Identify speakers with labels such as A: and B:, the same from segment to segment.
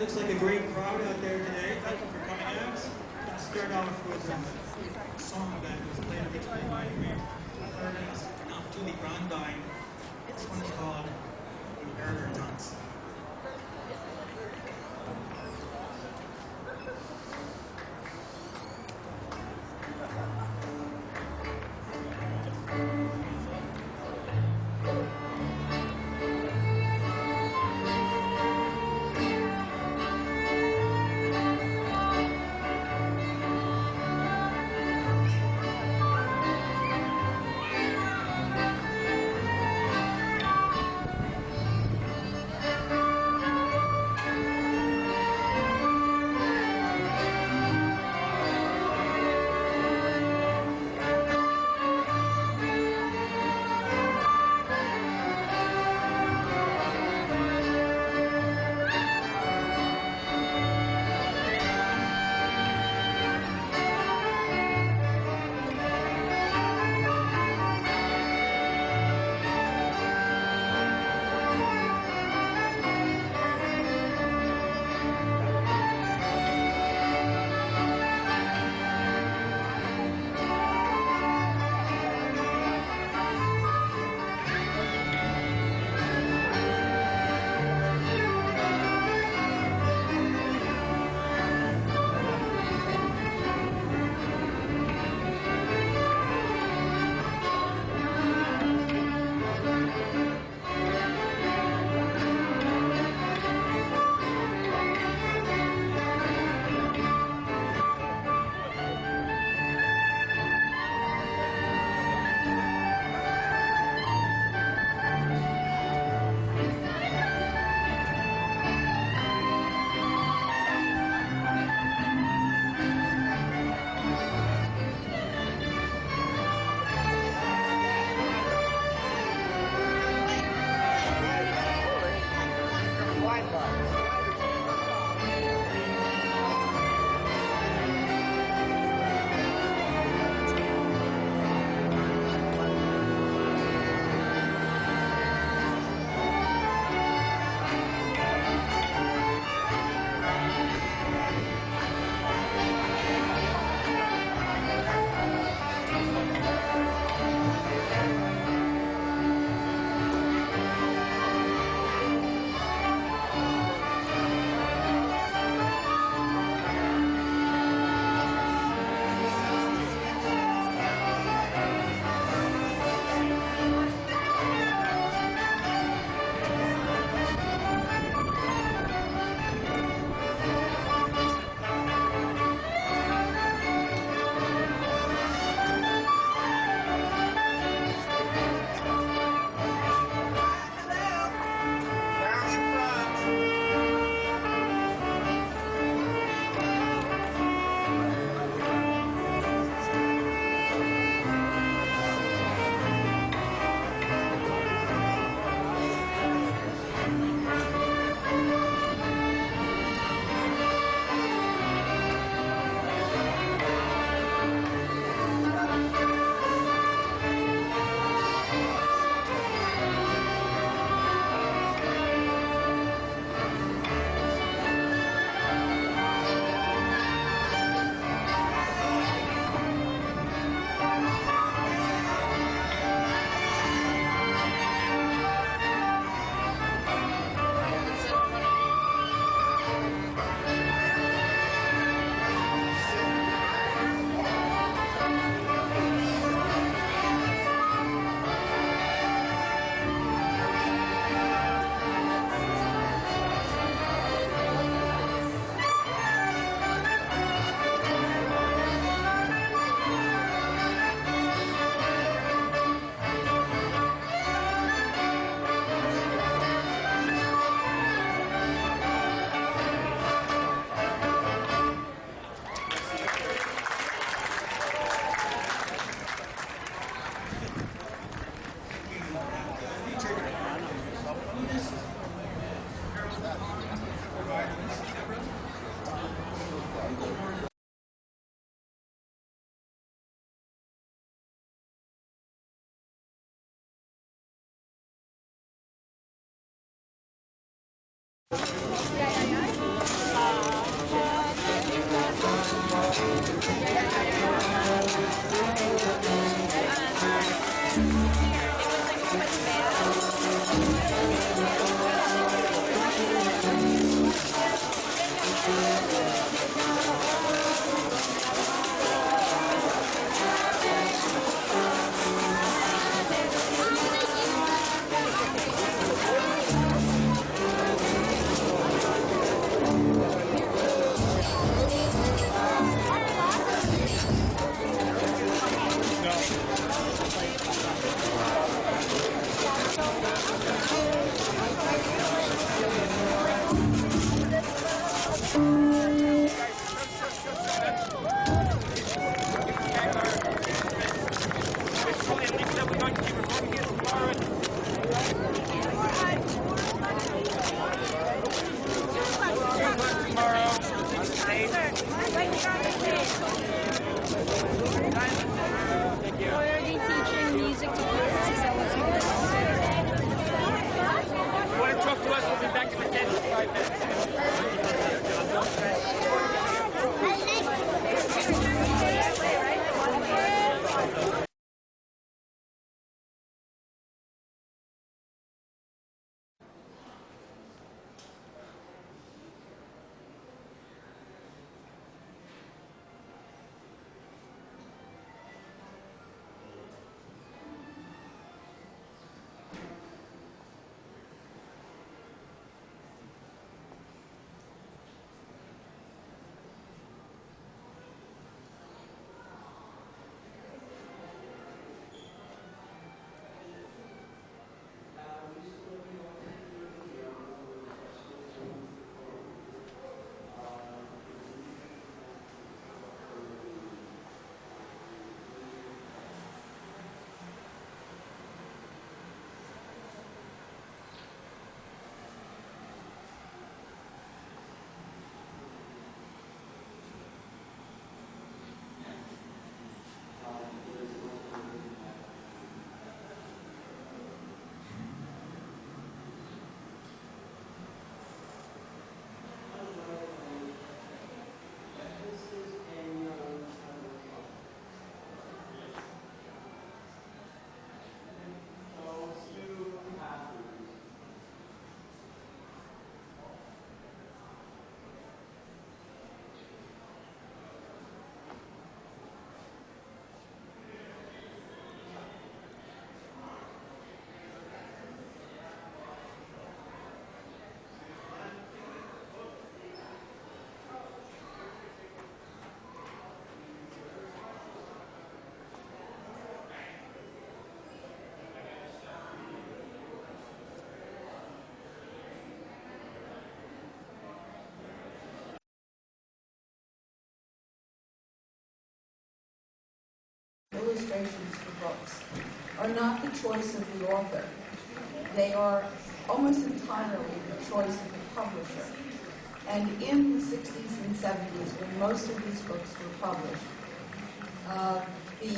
A: Looks like a great crowd out there today. Thank you for coming out. Let's start off with a song that was played originally by Julie Grandine. This one is called Inheritance.
B: Illustrations for books are not the choice of the author. They are almost entirely the choice of the publisher. And in the 60s and 70s, when most of these books were published, the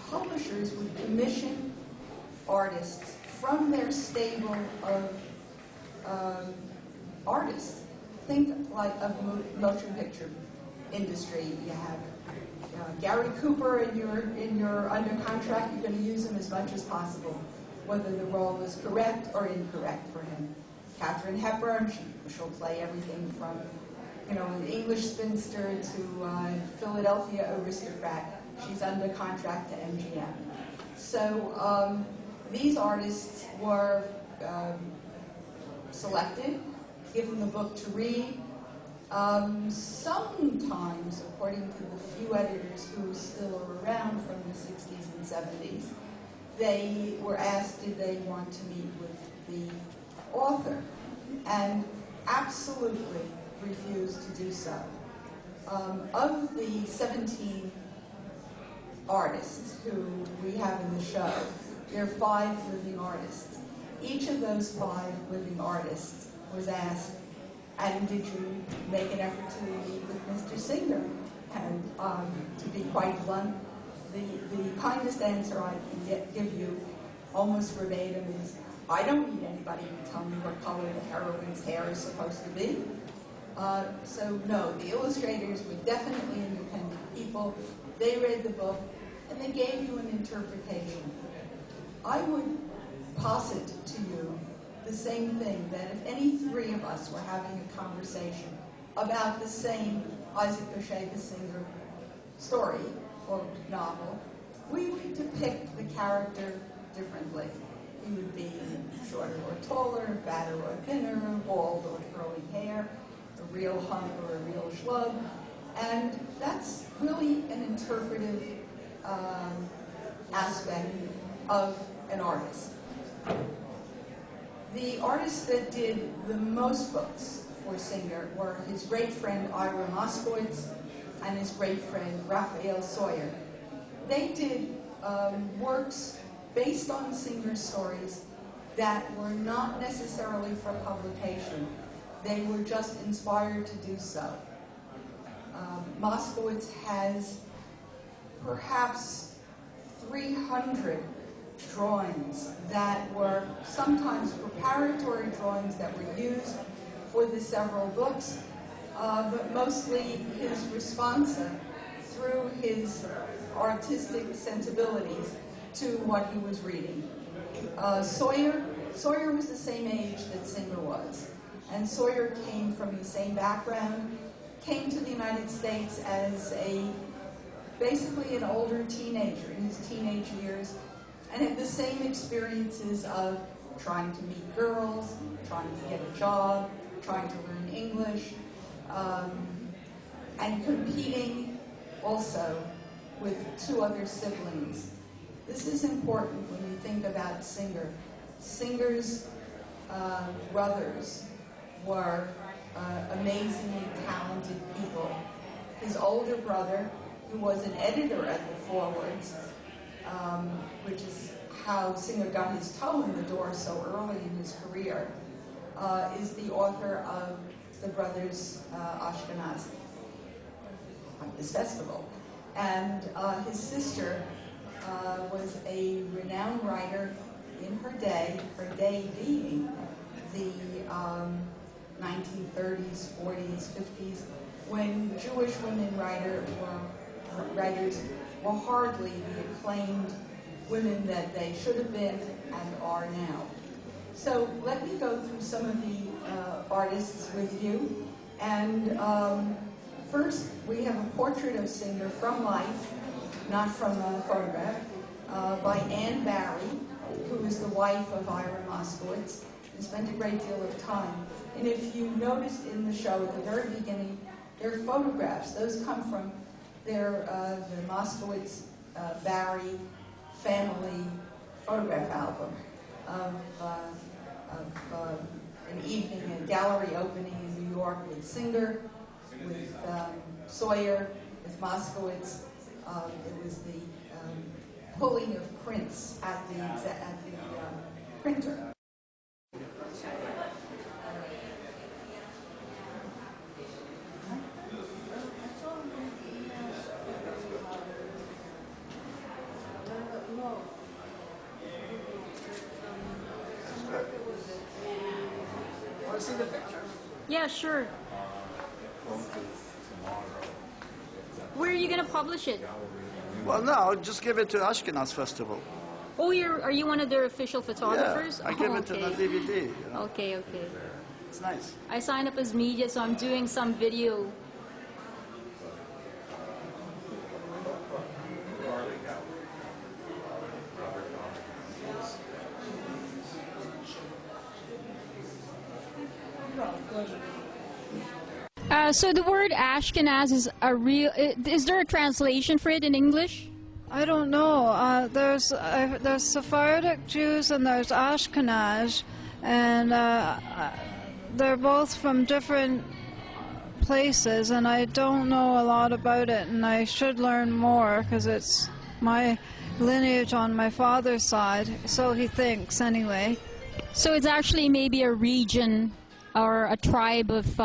B: publishers would commission artists from their stable of artists. Think like of motion picture industry. You have Gary Cooper, and you're under contract. You're going to use him as much as possible, whether the role is correct or incorrect for him. Katharine Hepburn, she'll play everything from, an English spinster to Philadelphia aristocrat. She's under contract to MGM. So these artists were selected, given the book to read. Sometimes, according to the few editors who still are around from the 60s and 70s, they were asked did they want to meet with the author, and absolutely refused to do so. Of the 17 artists who we have in the show, there are 5 living artists. Each of those 5 living artists was asked, and did you make an effort to meet with Mr. Singer? And to be quite blunt, the kindest answer I can give you, almost verbatim, is, I don't need anybody to tell me what color the heroine's hair is supposed to be. So no, the illustrators were definitely independent people. They read the book, and they gave you an interpretation. I would posit to you the same thing, that if any three of us were having a conversation about the same Isaac Bashevis Singer story or novel, we would depict the character differently. He would be shorter or taller, fatter or thinner, bald or curly hair, a real hunk or a real schlub. And that's really an interpretive aspect of an artist. The artists that did the most books for Singer were his great friend Ira Moskowitz and his great friend Raphael Sawyer. They did works based on Singer's stories that were not necessarily for publication. They were just inspired to do so. Moskowitz has perhaps 300 drawings that were sometimes preparatory drawings that were used for the several books, but mostly his responsa through his artistic sensibilities to what he was reading. Sawyer was the same age that Singer was, and Sawyer came from the same background, came to the United States as basically an older teenager in his teenage years, and had the same experiences of trying to meet girls, trying to get a job, trying to learn English, and competing also with two other siblings. This is important when you think about Singer. Singer's brothers were amazingly talented people. His older brother, who was an editor at the Forwards, which is how Singer got his toe in the door so early in his career, is the author of the brothers Ashkenaz, this festival. And his sister was a renowned writer in her day being the 1930s, 40s, 50s, when Jewish women writers were hardly the acclaimed women that they should have been and are now. So let me go through some of the artists with you. And first, we have a portrait of Singer from life, not from a photograph, by Anne Barry, who is the wife of Ira Moskowitz, and spent a great deal of time. And if you noticed in the show at the very beginning, there are photographs. Those come from the Moskowitz Barry family photograph album of an evening, a gallery opening in New York with Singer, with Sawyer, with Moskowitz. It was the pulling of prints at the printer.
A: Want to see the picture?
C: Yeah, sure. Where are you going to publish it?
D: Well, no, just give it to Ashkenaz Festival.
C: Oh, are you one of their official photographers?
D: Yeah, I give it to the DVD. You know?
C: Okay.
D: It's nice.
C: I signed up as media, so I'm doing some video. So the word Ashkenaz is a real. Is there a translation for it in English?
E: I don't know. There's Sephardic Jews and there's Ashkenaz, and they're both from different places, and I don't know a lot about it, and I should learn more because it's my lineage on my father's side, so he thinks anyway.
C: So it's actually maybe a region or a tribe of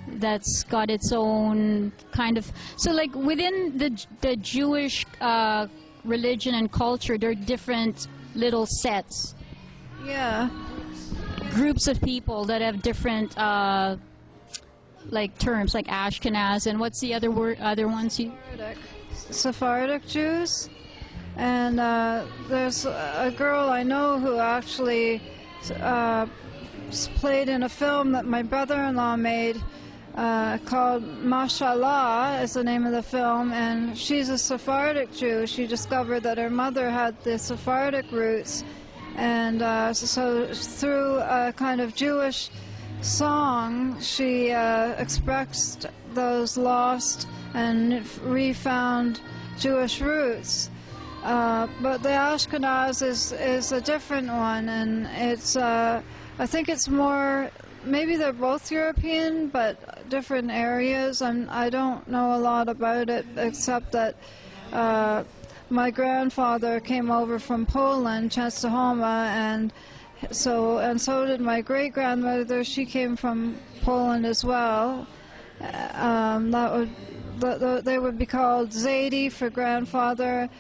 C: that's got its own kind of. So like within the Jewish religion and culture, there are different little sets.
E: Yeah.
C: groups of people that have different like terms, like Ashkenaz, and what's the other ones you?
E: Sephardic Jews, and there's a girl I know who actually played in a film that my brother-in-law made called Mashallah is the name of the film, and she's a Sephardic Jew. She discovered that her mother had the Sephardic roots, and so through a kind of Jewish song she expressed those lost and refound Jewish roots. But the Ashkenaz is a different one, and it's I think it's more, maybe they're both European, but different areas. I don't know a lot about it, except that my grandfather came over from Poland, Częstochowa, and so did my great-grandmother. She came from Poland as well. They would be called Zadie for grandfather.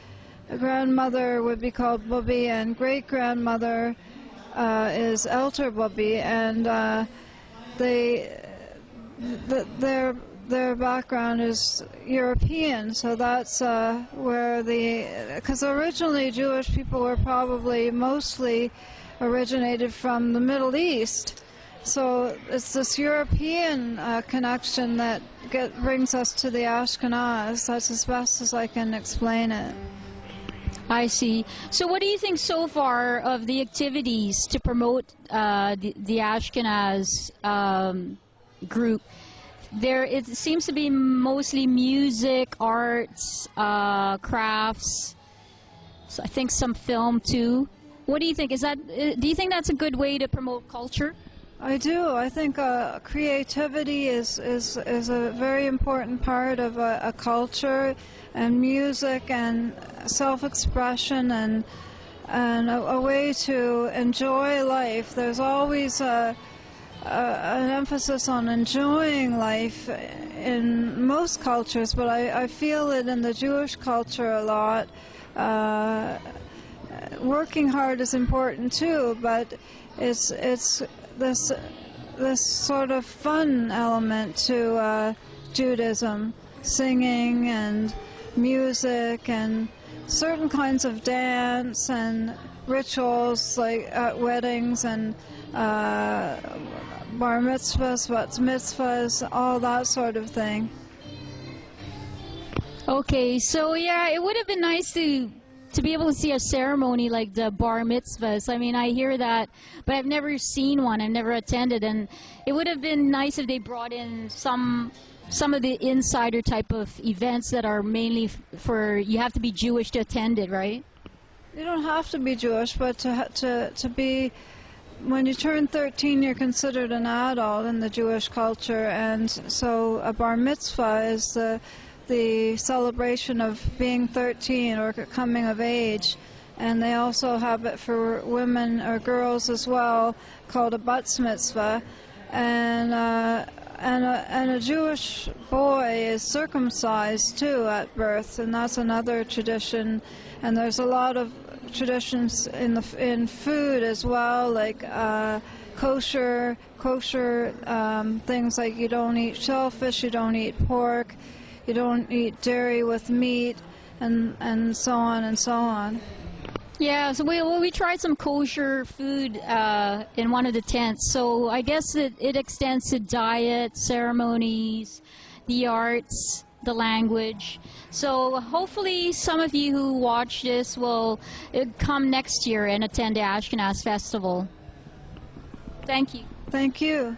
E: Grandmother would be called Bubby, and great-grandmother is Elter Bubby, and their background is European, so that's where because originally Jewish people were probably mostly originated from the Middle East. So it's this European connection that brings us to the Ashkenaz. That's as best as I can explain it.
C: I see. So what do you think so far of the activities to promote the Ashkenaz group? It seems to be mostly music, arts, crafts, so I think some film too. What do you think? Do you think that's a good way to promote culture?
E: I do. I think creativity is a very important part of a culture, and music and self-expression and a way to enjoy life. There's always an emphasis on enjoying life in most cultures, but I feel it in the Jewish culture a lot. Working hard is important too, but it's this sort of fun element to Judaism, singing and music and certain kinds of dance and rituals like at weddings and bar mitzvahs, bat mitzvahs, all that sort of thing.
C: Okay, so yeah, it would have been nice to be able to see a ceremony like the bar mitzvahs. I mean, I hear that, but I've never seen one. I've never attended, and it would have been nice if they brought in some of the insider type of events that are mainly for, you have to be Jewish to attend it, right?
E: You don't have to be Jewish, but to be, when you turn 13, you're considered an adult in the Jewish culture, and so a bar mitzvah is the celebration of being 13 or coming of age, and they also have it for women or girls as well, called a bat mitzvah, and a Jewish boy is circumcised too at birth, and that's another tradition. And there's a lot of traditions in food as well, like kosher things, like you don't eat shellfish, you don't eat pork, you don't eat dairy with meat, and so on and so on.
C: Yeah, so we tried some kosher food in one of the tents, so I guess it extends to diet, ceremonies, the arts, the language. So hopefully some of you who watch this will come next year and attend the Ashkenaz Festival. Thank you.
E: Thank you.